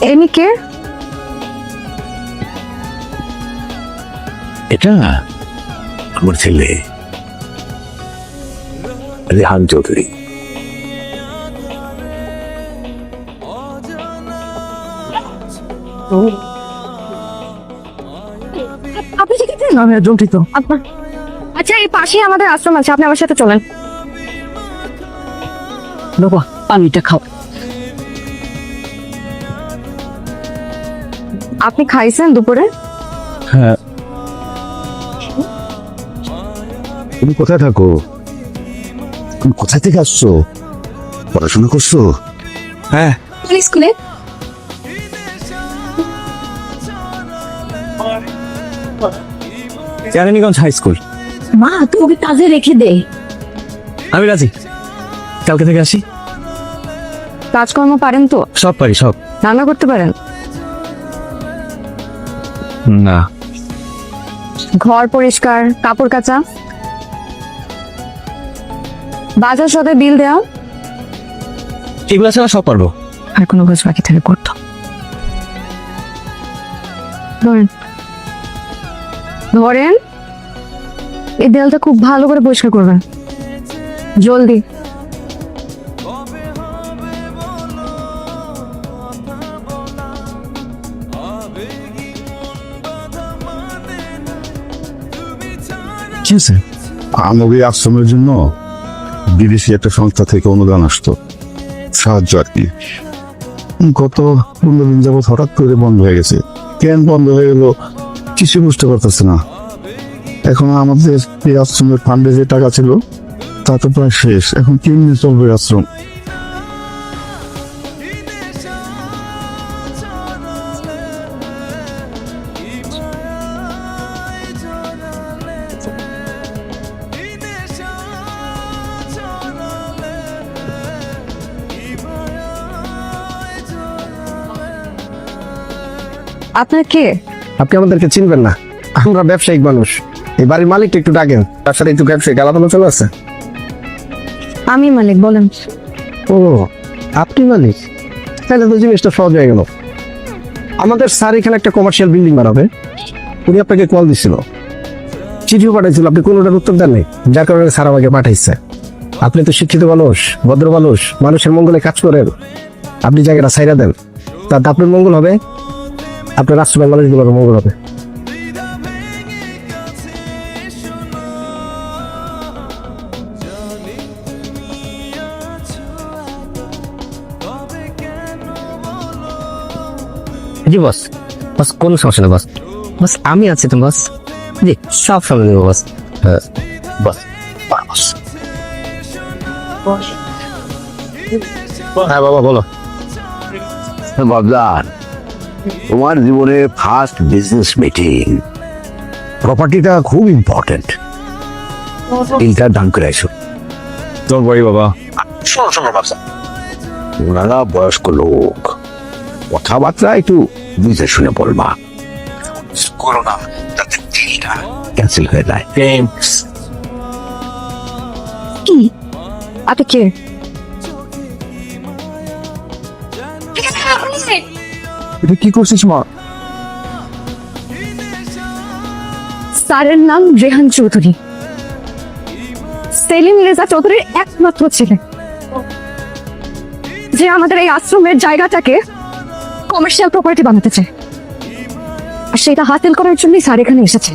Any কে? এটা আমার ছেলে রেহান চৌধুরী। আপনি শিখেছেন? আমি একজন ঠিক তো। আপনার আচ্ছা, এই পাশেই আমাদের আশ্রম আছে, আপনি আমার সাথে চলেন। বাবা পানিটা খাও। আপনি খাইছেন দুপুরে? হ্যাঁ। তুমি কোথায় থাকো? তুমি কোথায় থেকে আসছো? পড়াশোনা করছো? হ্যাঁ স্কুলে। Keraniganj high school. মা, তুই ওকে কাজে রেখে দে। আমি রাজি, কালকে থেকে আসি। কাজকর্ম পারেন তো? সব পারি, সব। রান্না করতে পারেন? না। ঘর পরিষ্কার, কাপড় কাচা, বাজার সদায় বিল দেওয়া, এগুলো ছাড়া সব পারবো। আর কোনো কাজ বাকি থেকে করতো? ধরেন ধরেন, এই দেয়ালটা খুব ভালো করে পরিষ্কার করবেন, জলদি। কি আছে? আমাদের আশ্রমের জন্য বিদেশি একটা সংস্থা থেকে অনুদান আসতো, সাহায্য আর কি। গত 15 দিন যাবত হঠাৎ করে বন্ধ হয়ে গেছে। কেন বন্ধ হয়ে গেল কিছু বুঝতে পারতেছে না। এখন আমাদের এই আশ্রমের ফান্ডে যে টাকা ছিল তা তো প্রায় শেষ। এখন কেমনি চলবে আশ্রম? আপনার কে? আপনি আমাদেরকে চিনবেন না, আমরা ব্যবসায়িক মানুষ। এই বাড়ির মালিকটা একটু ডাকেন, তার সাথে একটু ব্যবসায়িক আলাপ আলোচনা আছে। আমি মালিক, বলেন। ও, আপনি মালিক? তাহলে তো জিনিসটা সহজ হয়ে গেল। আমাদের স্যার এখানে একটা কমার্শিয়াল বিল্ডিং বানাবে, উনি আপনাকে কল দিছিল, চিঠিও পাঠাইছিল, আপনি কোনোটার উত্তর দেন নাই, যার কারণে স্যার আমাকে পাঠাইছে। আপনি তো শিক্ষিত মানুষ, ভদ্র মানুষ, মানুষের মঙ্গলে কাজ করেন, আপনি জায়গাটা ছাইরা দেন, তাতে আপনার মঙ্গল হবে, আপনার রাষ্ট্রের মানুষগুলোর মঙ্গল হবে। জি বস। বস কোনো সমস্যা নেই বস। বস আমি আছি তো বস। জি সব সামনে দেবো বস। হ্যাঁ বস। বস। হ্যাঁ বাবা বলো। বাবদার, তোমার জীবনে ফার্স্ট বিজনেস মিটিং, প্রপার্টিটা খুব ইম্পর্টেন্ট। তিনটা দান করে আসো। তোর বাড়ি বাবা। শোনো শোনো বাবসা, ওনারা বয়স্ক লোক, কথাবার্তা একটু বুঝে শুনে বলবা, করো না যাতে ডিলটা ক্যান্সেল হয়ে যায়। কি? আপনি কে? এটা কি করছিস মা? স্যারের নাম রেহান চৌধুরী, সেলিম রেজা চৌধুরীর একমাত্র ছেলে, যে আমাদের এই আশ্রমের জায়গাটাকে কমার্শিয়াল প্রপার্টি বানাতে চায়। আর সেটা হাসিল করার জন্যই স্যার এখানে এসেছে।